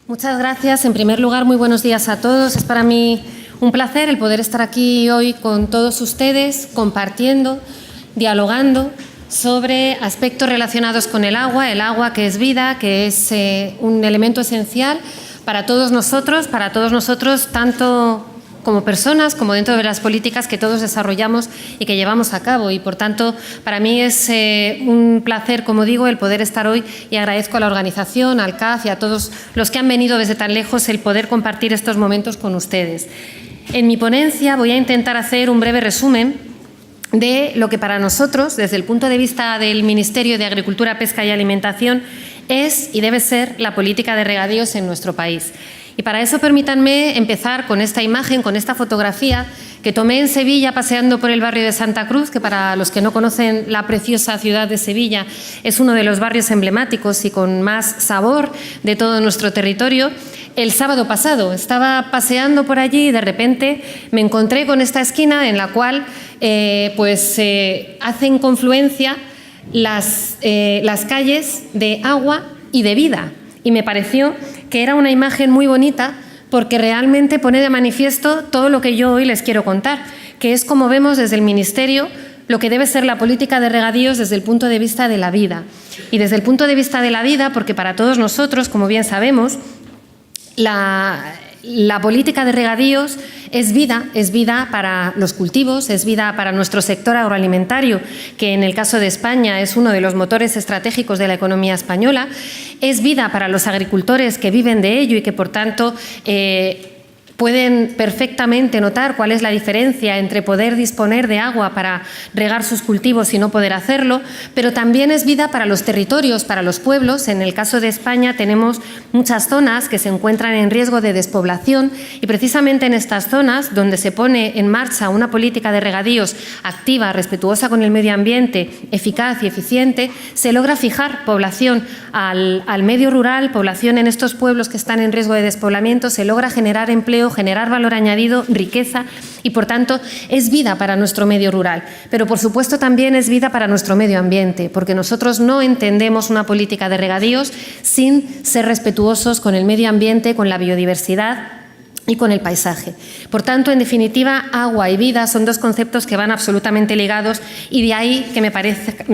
Muchas gracias. En primer lugar, muy buenos días a todos. Es para mí un placer el poder estar aquí hoy con todos ustedes, compartiendo, dialogando sobre aspectos relacionados con el agua que es vida, que es un elemento esencial para todos nosotros, tanto como personas, como dentro de las políticas que todos desarrollamos y que llevamos a cabo. Y, por tanto, para mí es un placer, como digo, el poder estar hoy, y agradezco a la organización, al CAF y a todos los que han venido desde tan lejos el poder compartir estos momentos con ustedes. En mi ponencia voy a intentar hacer un breve resumen de lo que para nosotros, desde el punto de vista del Ministerio de Agricultura, Pesca y Alimentación, es y debe ser la política de regadíos en nuestro país. Y para eso permítanme empezar con esta imagen, con esta fotografía que tomé en Sevilla paseando por el barrio de Santa Cruz, que para los que no conocen la preciosa ciudad de Sevilla es uno de los barrios emblemáticos y con más sabor de todo nuestro territorio. El sábado pasado estaba paseando por allí y de repente me encontré con esta esquina en la cual hacen confluencia las calles de agua y de vida. Y me pareció que era una imagen muy bonita porque realmente pone de manifiesto todo lo que yo hoy les quiero contar, que es como vemos desde el Ministerio lo que debe ser la política de regadíos desde el punto de vista de la vida. Y desde el punto de vista de la vida, porque para todos nosotros, como bien sabemos, la política de regadíos es vida para los cultivos, es vida para nuestro sector agroalimentario, que en el caso de España es uno de los motores estratégicos de la economía española, es vida para los agricultores que viven de ello y que, por tanto, pueden perfectamente notar cuál es la diferencia entre poder disponer de agua para regar sus cultivos y no poder hacerlo, pero también es vida para los territorios, para los pueblos. En el caso de España tenemos muchas zonas que se encuentran en riesgo de despoblación y precisamente en estas zonas donde se pone en marcha una política de regadíos activa, respetuosa con el medio ambiente, eficaz y eficiente, se logra fijar población al medio rural, población en estos pueblos que están en riesgo de despoblamiento, se logra generar empleo, generar valor añadido, riqueza y, por tanto, es vida para nuestro medio rural. Pero, por supuesto, también es vida para nuestro medio ambiente, porque nosotros no entendemos una política de regadíos sin ser respetuosos con el medio ambiente, con la biodiversidad y con el paisaje. Por tanto, en definitiva, agua y vida son dos conceptos que van absolutamente ligados y de ahí que me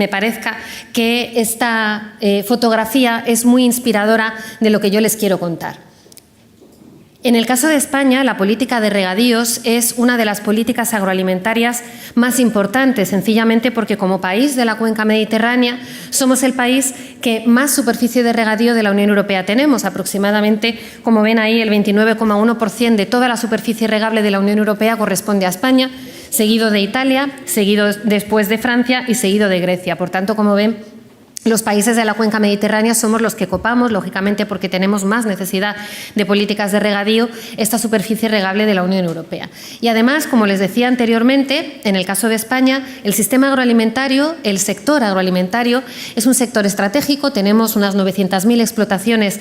parezca que esta fotografía es muy inspiradora de lo que yo les quiero contar. En el caso de España, la política de regadíos es una de las políticas agroalimentarias más importantes, sencillamente porque como país de la cuenca mediterránea somos el país que más superficie de regadío de la Unión Europea tenemos. Aproximadamente, como ven ahí, el 29,1% de toda la superficie regable de la Unión Europea corresponde a España, seguido de Italia, seguido después de Francia y seguido de Grecia. Por tanto, como ven, los países de la cuenca mediterránea somos los que copamos, lógicamente porque tenemos más necesidad de políticas de regadío, esta superficie regable de la Unión Europea. Y además, como les decía anteriormente, en el caso de España, el sistema agroalimentario, el sector agroalimentario, es un sector estratégico. Tenemos unas 900.000 explotaciones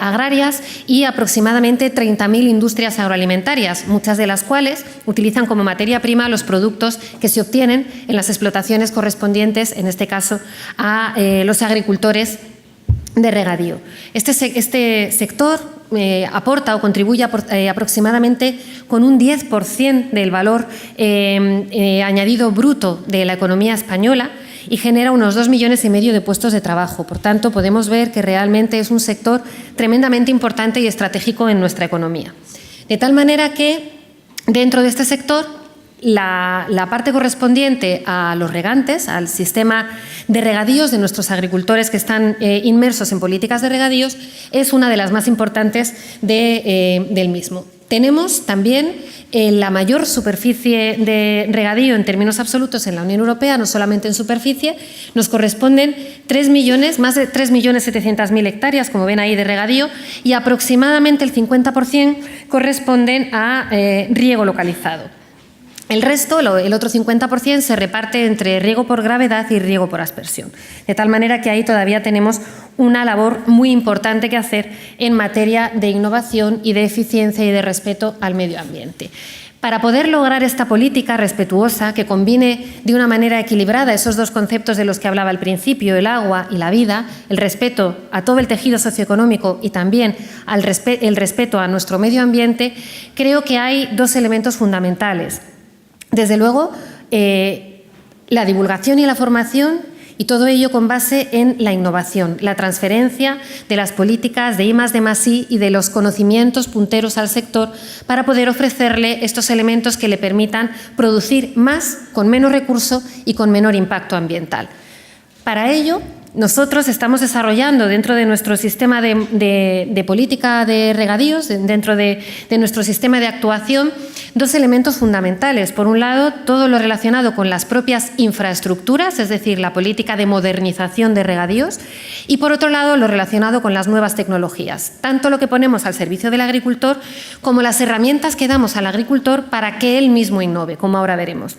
agrarias y aproximadamente 30.000 industrias agroalimentarias, muchas de las cuales utilizan como materia prima los productos que se obtienen en las explotaciones correspondientes, en este caso, a los agricultores de regadío. Este sector aporta o contribuye aproximadamente con un 10% del valor añadido bruto de la economía española y genera unos 2,5 millones de puestos de trabajo. Por tanto, podemos ver que realmente es un sector tremendamente importante y estratégico en nuestra economía. De tal manera que dentro de este sector la parte correspondiente a los regantes, al sistema de regadíos de nuestros agricultores que están inmersos en políticas de regadíos, es una de las más importantes del mismo. Tenemos también la mayor superficie de regadío en términos absolutos en la Unión Europea, no solamente en superficie, nos corresponden más de 3.700.000 hectáreas, como ven ahí, de regadío, y aproximadamente el 50% corresponden a riego localizado. El resto, el otro 50%, se reparte entre riego por gravedad y riego por aspersión. De tal manera que ahí todavía tenemos una labor muy importante que hacer en materia de innovación y de eficiencia y de respeto al medio ambiente. Para poder lograr esta política respetuosa que combine de una manera equilibrada esos dos conceptos de los que hablaba al principio, el agua y la vida, el respeto a todo el tejido socioeconómico y también el respeto a nuestro medio ambiente, creo que hay dos elementos fundamentales. Desde luego, la divulgación y la formación, y todo ello con base en la innovación, la transferencia de las políticas de I+D+I y de los conocimientos punteros al sector para poder ofrecerle estos elementos que le permitan producir más con menos recurso y con menor impacto ambiental. Para ello, nosotros estamos desarrollando dentro de nuestro sistema de política de regadíos, dentro de nuestro sistema de actuación, dos elementos fundamentales. Por un lado, todo lo relacionado con las propias infraestructuras, es decir, la política de modernización de regadíos, y por otro lado, lo relacionado con las nuevas tecnologías, tanto lo que ponemos al servicio del agricultor como las herramientas que damos al agricultor para que él mismo innove, como ahora veremos.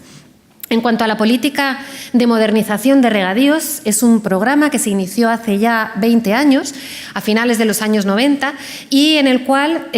En cuanto a la política de modernización de regadíos, es un programa que se inició hace ya 20 años, a finales de los años 90, y en el cual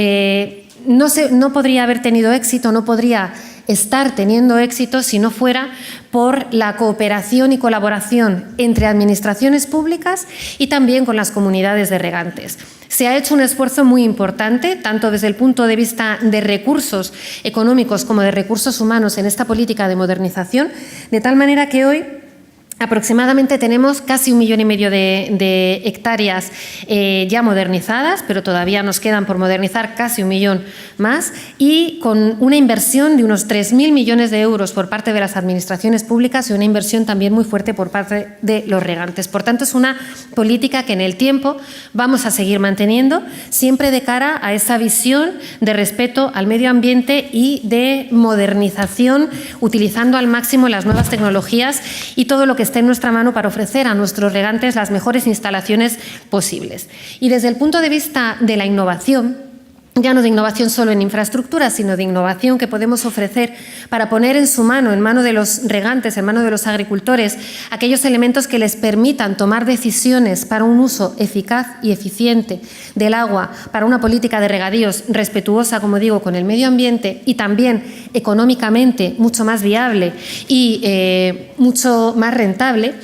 no podría haber tenido éxito, no podría estar teniendo éxito si no fuera por la cooperación y colaboración entre administraciones públicas y también con las comunidades de regantes. Se ha hecho un esfuerzo muy importante, tanto desde el punto de vista de recursos económicos como de recursos humanos en esta política de modernización, de tal manera que hoy aproximadamente tenemos casi 1,5 millones de hectáreas ya modernizadas, pero todavía nos quedan por modernizar casi 1 millón más, y con una inversión de unos 3.000 millones de euros por parte de las administraciones públicas y una inversión también muy fuerte por parte de los regantes. Por tanto, es una política que en el tiempo vamos a seguir manteniendo, siempre de cara a esa visión de respeto al medio ambiente y de modernización, utilizando al máximo las nuevas tecnologías y todo lo que esté en nuestra mano para ofrecer a nuestros regantes las mejores instalaciones posibles. Y desde el punto de vista de la innovación, ya no de innovación solo en infraestructuras, sino de innovación que podemos ofrecer para poner en su mano, en mano de los regantes, en mano de los agricultores, aquellos elementos que les permitan tomar decisiones para un uso eficaz y eficiente del agua, para una política de regadíos respetuosa, como digo, con el medio ambiente y también económicamente mucho más viable y mucho más rentable.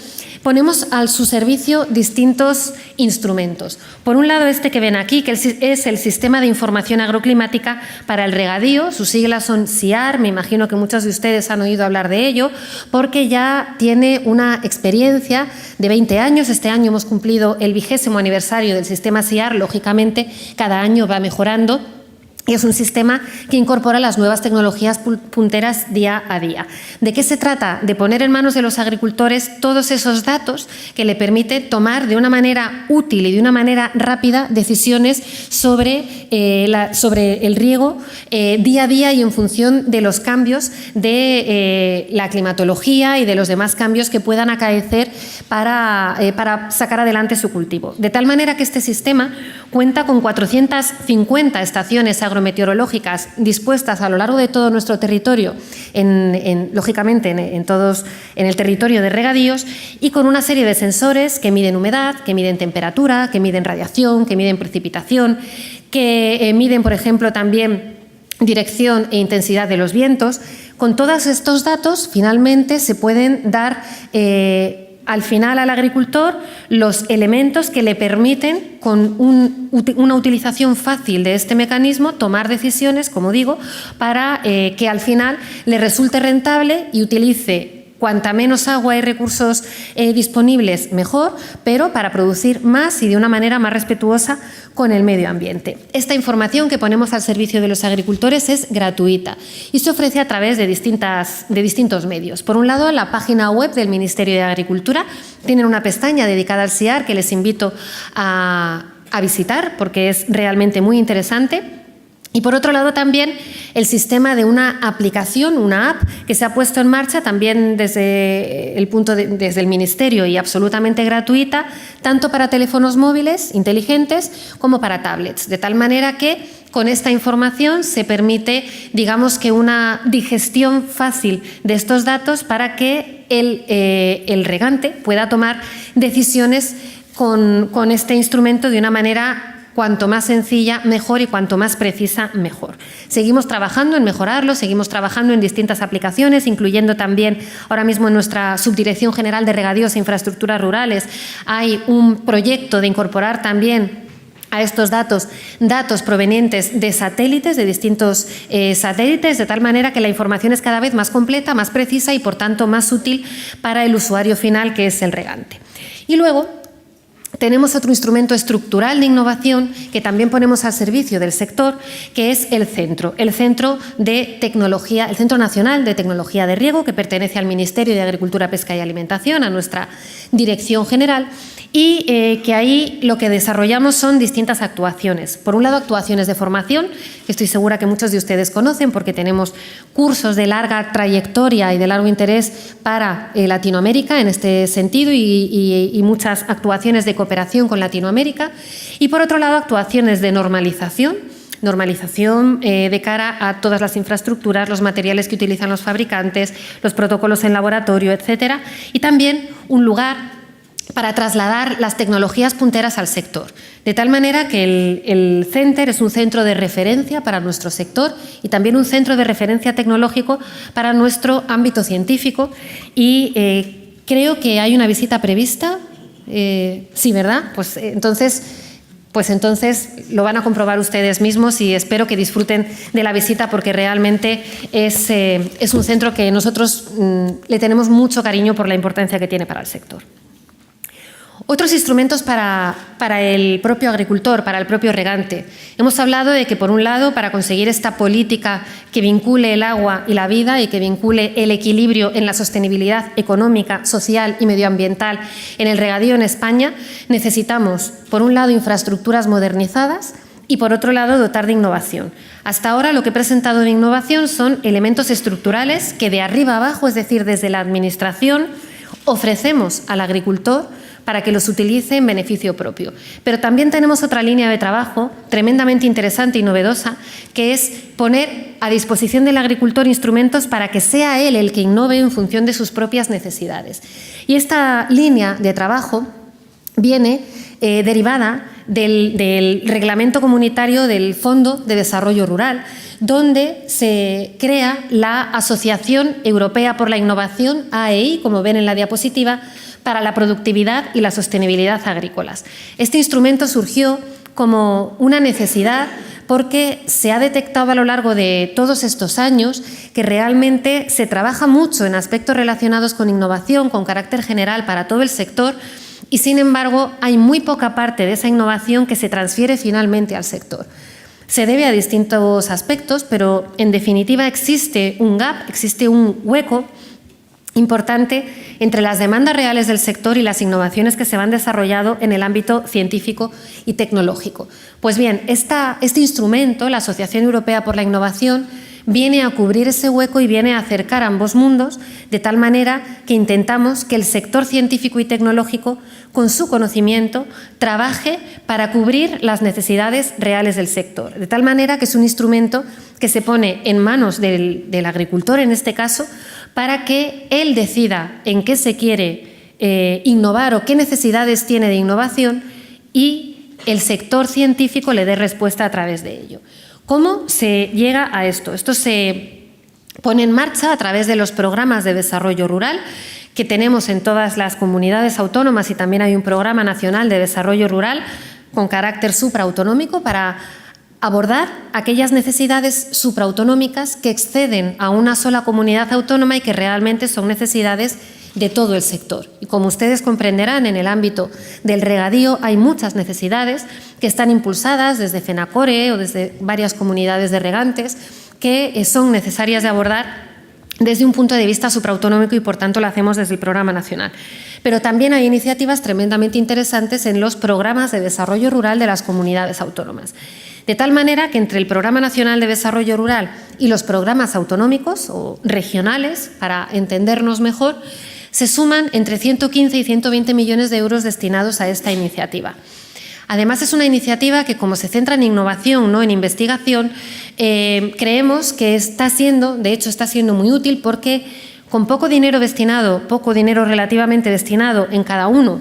Ponemos a su servicio distintos instrumentos. Por un lado, este que ven aquí, que es el Sistema de Información Agroclimática para el Regadío. Sus siglas son SIAR, me imagino que muchos de ustedes han oído hablar de ello, porque ya tiene una experiencia de 20 años. Este año hemos cumplido el 20º aniversario del sistema SIAR. Lógicamente, cada año va mejorando. Y es un sistema que incorpora las nuevas tecnologías punteras día a día. ¿De qué se trata? De poner en manos de los agricultores todos esos datos que le permite tomar de una manera útil y de una manera rápida decisiones sobre el riego día a día y en función de los cambios de la climatología y de los demás cambios que puedan acaecer para sacar adelante su cultivo. De tal manera que este sistema cuenta con 450 estaciones agrometeorológicas dispuestas a lo largo de todo nuestro territorio, lógicamente en el territorio de regadíos, y con una serie de sensores que miden humedad, que miden temperatura, que miden radiación, que miden precipitación, que miden, por ejemplo, también dirección e intensidad de los vientos. Con todos estos datos, finalmente, se pueden dar al final al agricultor los elementos que le permiten, con una utilización fácil de este mecanismo, tomar decisiones, como digo, para que al final le resulte rentable y utilice cuanta menos agua y recursos disponibles, mejor, pero para producir más y de una manera más respetuosa con el medio ambiente. Esta información que ponemos al servicio de los agricultores es gratuita y se ofrece a través de distintos medios. Por un lado, en la página web del Ministerio de Agricultura tienen una pestaña dedicada al SIAR que les invito a visitar porque es realmente muy interesante. Y por otro lado también el sistema de una aplicación, una app que se ha puesto en marcha también desde el Ministerio y absolutamente gratuita, tanto para teléfonos móviles inteligentes como para tablets, de tal manera que con esta información se permite, digamos que una digestión fácil de estos datos para que el regante pueda tomar decisiones con este instrumento de una manera cuanto más sencilla, mejor, y cuanto más precisa, mejor. Seguimos trabajando en mejorarlo, seguimos trabajando en distintas aplicaciones, incluyendo también ahora mismo en nuestra Subdirección General de Regadíos e Infraestructuras Rurales hay un proyecto de incorporar también a estos datos provenientes de satélites, de distintos satélites, de tal manera que la información es cada vez más completa, más precisa y, por tanto, más útil para el usuario final, que es el regante. Y luego tenemos otro instrumento estructural de innovación que también ponemos al servicio del sector, que es el Centro de Tecnología, el Centro Nacional de Tecnología de Riego, que pertenece al Ministerio de Agricultura, Pesca y Alimentación, a nuestra Dirección General, y que ahí lo que desarrollamos son distintas actuaciones. Por un lado, actuaciones de formación, que estoy segura que muchos de ustedes conocen porque tenemos cursos de larga trayectoria y de largo interés para Latinoamérica en este sentido y muchas actuaciones de cooperación con Latinoamérica. Y por otro lado, actuaciones de normalización de cara a todas las infraestructuras, los materiales que utilizan los fabricantes, los protocolos en laboratorio, etcétera, y también un lugar para trasladar las tecnologías punteras al sector. De tal manera que el Center es un centro de referencia para nuestro sector y también un centro de referencia tecnológico para nuestro ámbito científico. Y creo que hay una visita prevista. Sí, ¿verdad? Pues entonces lo van a comprobar ustedes mismos y espero que disfruten de la visita porque realmente es un centro que nosotros le tenemos mucho cariño por la importancia que tiene para el sector. Otros instrumentos para el propio agricultor, para el propio regante. Hemos hablado de que, por un lado, para conseguir esta política que vincule el agua y la vida y que vincule el equilibrio en la sostenibilidad económica, social y medioambiental en el regadío en España, necesitamos, por un lado, infraestructuras modernizadas y, por otro lado, dotar de innovación. Hasta ahora lo que he presentado de innovación son elementos estructurales que de arriba abajo, es decir, desde la Administración, ofrecemos al agricultor para que los utilice en beneficio propio. Pero también tenemos otra línea de trabajo tremendamente interesante y novedosa, que es poner a disposición del agricultor instrumentos para que sea él el que innove en función de sus propias necesidades. Y esta línea de trabajo viene derivada del Reglamento Comunitario del Fondo de Desarrollo Rural, donde se crea la Asociación Europea por la Innovación, AEI, como ven en la diapositiva, para la productividad y la sostenibilidad agrícolas. Este instrumento surgió como una necesidad porque se ha detectado a lo largo de todos estos años que realmente se trabaja mucho en aspectos relacionados con innovación, con carácter general para todo el sector, y sin embargo hay muy poca parte de esa innovación que se transfiere finalmente al sector. Se debe a distintos aspectos, pero en definitiva existe un gap, existe un hueco importante entre las demandas reales del sector y las innovaciones que se van desarrollando en el ámbito científico y tecnológico. Pues bien, este instrumento, la Asociación Europea por la Innovación, viene a cubrir ese hueco y viene a acercar ambos mundos, de tal manera que intentamos que el sector científico y tecnológico, con su conocimiento, trabaje para cubrir las necesidades reales del sector. De tal manera que es un instrumento que se pone en manos del agricultor, en este caso, para que él decida en qué se quiere innovar o qué necesidades tiene de innovación y el sector científico le dé respuesta a través de ello. ¿Cómo se llega a esto? Esto se pone en marcha a través de los programas de desarrollo rural que tenemos en todas las comunidades autónomas y también hay un programa nacional de desarrollo rural con carácter supraautonómico para abordar aquellas necesidades supraautonómicas que exceden a una sola comunidad autónoma y que realmente son necesidades de todo el sector. Y como ustedes comprenderán, en el ámbito del regadío hay muchas necesidades que están impulsadas desde FENACORE o desde varias comunidades de regantes que son necesarias de abordar desde un punto de vista supraautonómico y, por tanto, lo hacemos desde el Programa Nacional. Pero también hay iniciativas tremendamente interesantes en los programas de desarrollo rural de las comunidades autónomas. De tal manera que entre el Programa Nacional de Desarrollo Rural y los programas autonómicos o regionales, para entendernos mejor, se suman entre 115 y 120 millones de euros destinados a esta iniciativa. Además, es una iniciativa que, como se centra en innovación, no en investigación, creemos que está siendo muy útil porque con poco dinero relativamente destinado en cada uno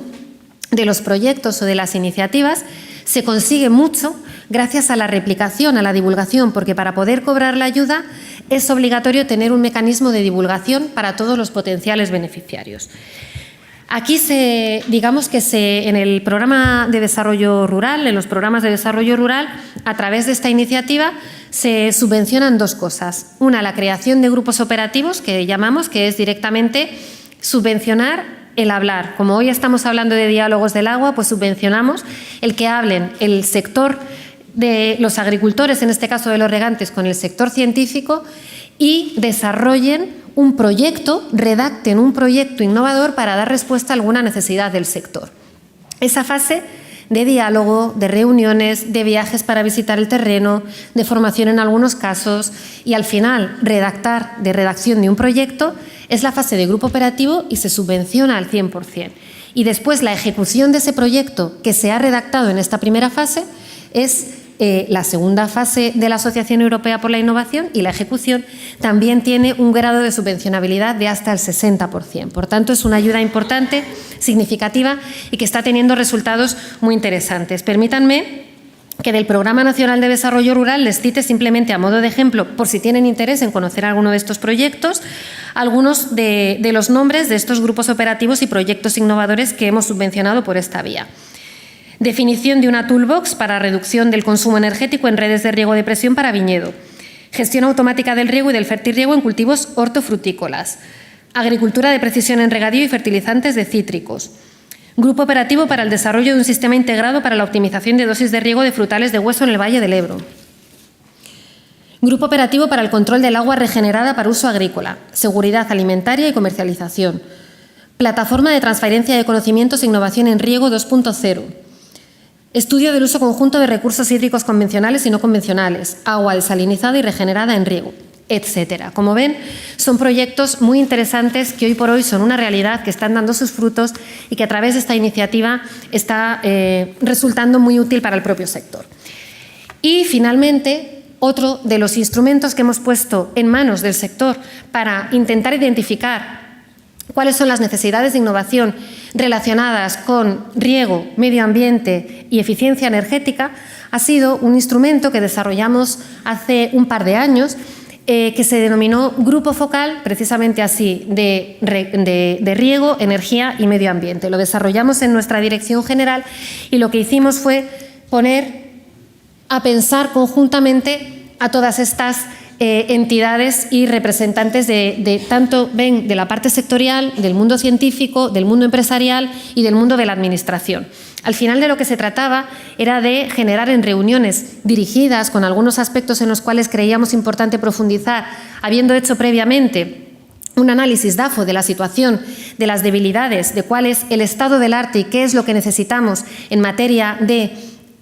de los proyectos o de las iniciativas, se consigue mucho gracias a la replicación, a la divulgación, porque para poder cobrar la ayuda es obligatorio tener un mecanismo de divulgación para todos los potenciales beneficiarios. Aquí digamos que en el programa de desarrollo rural, en los programas de desarrollo rural, a través de esta iniciativa se subvencionan dos cosas. Una, la creación de grupos operativos, que llamamos, que es directamente subvencionar el hablar. Como hoy estamos hablando de diálogos del agua, pues subvencionamos el que hablen el sector de los agricultores, en este caso de los regantes, con el sector científico y desarrollen un proyecto, redacten un proyecto innovador para dar respuesta a alguna necesidad del sector. Esa fase de diálogo, de reuniones, de viajes para visitar el terreno, de formación en algunos casos y al final redacción de un proyecto es la fase de grupo operativo y se subvenciona al 100%. Y después la ejecución de ese proyecto que se ha redactado en esta primera fase es la segunda fase de la Asociación Europea por la Innovación y la ejecución también tiene un grado de subvencionabilidad de hasta el 60%. Por tanto, es una ayuda importante, significativa y que está teniendo resultados muy interesantes. Permítanme que del Programa Nacional de Desarrollo Rural les cite simplemente a modo de ejemplo, por si tienen interés en conocer alguno de estos proyectos, algunos de los nombres de estos grupos operativos y proyectos innovadores que hemos subvencionado por esta vía. Definición de una toolbox para reducción del consumo energético en redes de riego de presión para viñedo. Gestión automática del riego y del fertirriego en cultivos hortofrutícolas. Agricultura de precisión en regadío y fertilizantes de cítricos. Grupo operativo para el desarrollo de un sistema integrado para la optimización de dosis de riego de frutales de hueso en el Valle del Ebro. Grupo operativo para el control del agua regenerada para uso agrícola. Seguridad alimentaria y comercialización. Plataforma de transferencia de conocimientos e innovación en riego 2.0. Estudio del uso conjunto de recursos hídricos convencionales y no convencionales, agua desalinizada y regenerada en riego, etcétera. Como ven, son proyectos muy interesantes que hoy por hoy son una realidad, que están dando sus frutos y que a través de esta iniciativa está resultando muy útil para el propio sector. Y finalmente, otro de los instrumentos que hemos puesto en manos del sector para intentar identificar cuáles son las necesidades de innovación relacionadas con riego, medio ambiente y eficiencia energética ha sido un instrumento que desarrollamos hace un par de años que se denominó Grupo Focal, precisamente así, de riego, energía y medio ambiente. Lo desarrollamos en nuestra dirección general y lo que hicimos fue poner a pensar conjuntamente a todas estas entidades y representantes de tanto de la parte sectorial, del mundo científico, del mundo empresarial y del mundo de la administración. Al final de lo que se trataba era de generar en reuniones dirigidas con algunos aspectos en los cuales creíamos importante profundizar, habiendo hecho previamente un análisis DAFO de la situación, de las debilidades, de cuál es el estado del arte y qué es lo que necesitamos en materia de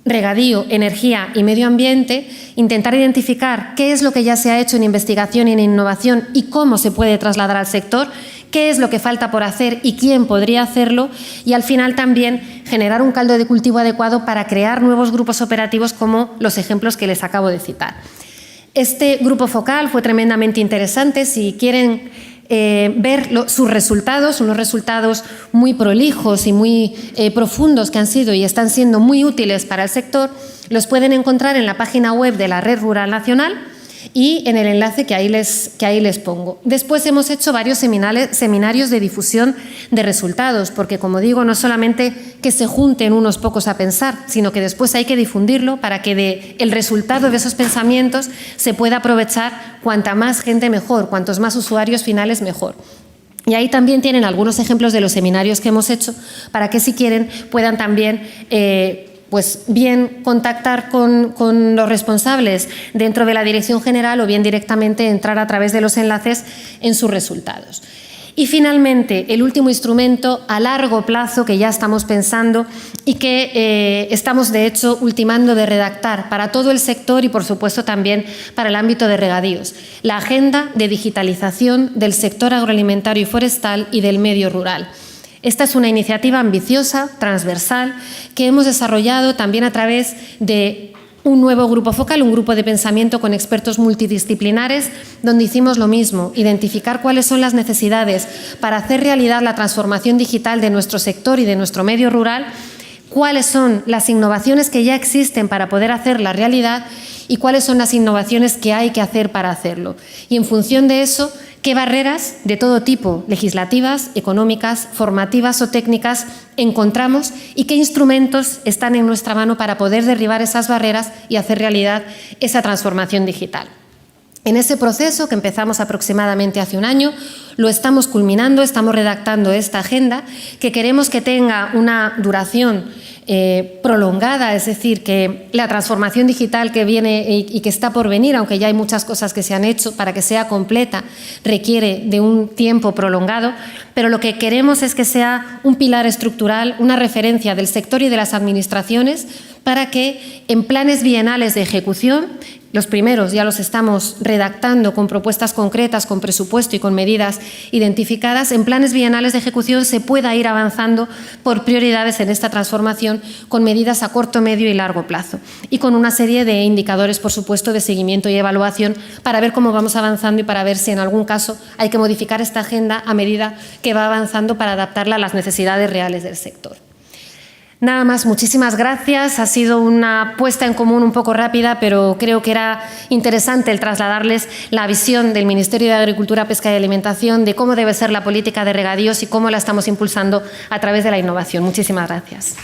regadío, energía y medio ambiente, intentar identificar qué es lo que ya se ha hecho en investigación y en innovación y cómo se puede trasladar al sector, qué es lo que falta por hacer y quién podría hacerlo y al final también generar un caldo de cultivo adecuado para crear nuevos grupos operativos como los ejemplos que les acabo de citar. Este grupo focal fue tremendamente interesante. Si quieren ver sus resultados, unos resultados muy prolijos y muy profundos que han sido y están siendo muy útiles para el sector, los pueden encontrar en la página web de la Red Rural Nacional y en el enlace que ahí les pongo. Después hemos hecho varios seminarios de difusión de resultados, porque como digo, no solamente que se junten unos pocos a pensar, sino que después hay que difundirlo para que el resultado de esos pensamientos se pueda aprovechar cuanta más gente mejor, cuantos más usuarios finales mejor. Y ahí también tienen algunos ejemplos de los seminarios que hemos hecho para que si quieren puedan también pues bien contactar con los responsables dentro de la Dirección General o bien directamente entrar a través de los enlaces en sus resultados. Y finalmente, el último instrumento a largo plazo que ya estamos pensando y que estamos de hecho ultimando de redactar para todo el sector y por supuesto también para el ámbito de regadíos, la Agenda de Digitalización del Sector Agroalimentario y Forestal y del Medio Rural. Esta es una iniciativa ambiciosa, transversal, que hemos desarrollado también a través de un nuevo grupo focal, un grupo de pensamiento con expertos multidisciplinares, donde hicimos lo mismo, identificar cuáles son las necesidades para hacer realidad la transformación digital de nuestro sector y de nuestro medio rural, cuáles son las innovaciones que ya existen para poder hacer la realidad y cuáles son las innovaciones que hay que hacer para hacerlo. Y en función de eso, qué barreras de todo tipo, legislativas, económicas, formativas o técnicas, encontramos y qué instrumentos están en nuestra mano para poder derribar esas barreras y hacer realidad esa transformación digital. En ese proceso, que empezamos aproximadamente hace un año, lo estamos culminando, estamos redactando esta agenda, que queremos que tenga una duración prolongada, es decir, que la transformación digital que viene y que está por venir, aunque ya hay muchas cosas que se han hecho, para que sea completa requiere de un tiempo prolongado, pero lo que queremos es que sea un pilar estructural, una referencia del sector y de las administraciones para que en planes bienales de ejecución, los primeros ya los estamos redactando con propuestas concretas, con presupuesto y con medidas identificadas, en planes bienales de ejecución se pueda ir avanzando por prioridades en esta transformación con medidas a corto, medio y largo plazo y con una serie de indicadores, por supuesto, de seguimiento y evaluación para ver cómo vamos avanzando y para ver si en algún caso hay que modificar esta agenda a medida que va avanzando para adaptarla a las necesidades reales del sector. Nada más, muchísimas gracias. Ha sido una puesta en común un poco rápida, pero creo que era interesante el trasladarles la visión del Ministerio de Agricultura, Pesca y Alimentación de cómo debe ser la política de regadíos y cómo la estamos impulsando a través de la innovación. Muchísimas gracias.